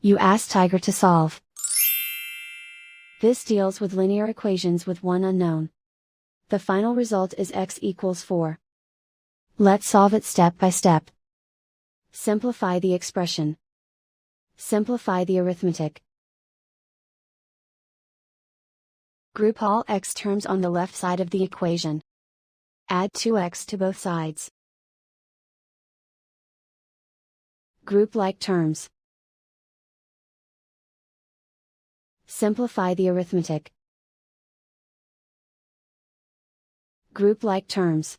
You ask Tiger to solve. This deals with linear equations with one unknown. The final result is x equals 4. Let's solve it step by step. Simplify the expression. Simplify the arithmetic. Group all x terms on the left side of the equation. Add 2x to both sides. Group like terms. Simplify the arithmetic. Group like terms.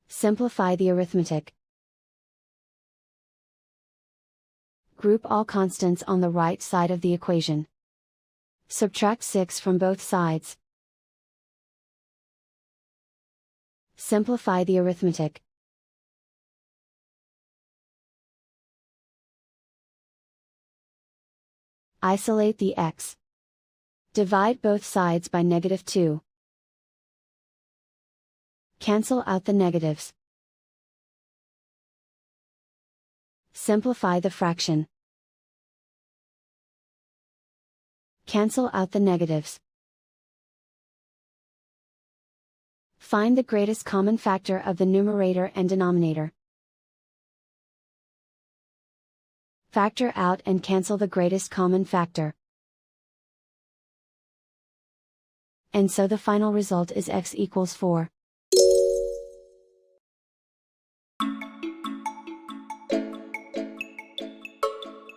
Simplify the arithmetic. Group all constants on the right side of the equation. Subtract 6 from both sides. Simplify the arithmetic. Isolate the x. Divide both sides by -2. Cancel out the negatives. Simplify the fraction. Cancel out the negatives. Find the greatest common factor of the numerator and denominator. Factor out and cancel the greatest common factor. And so the final result is x equals 4.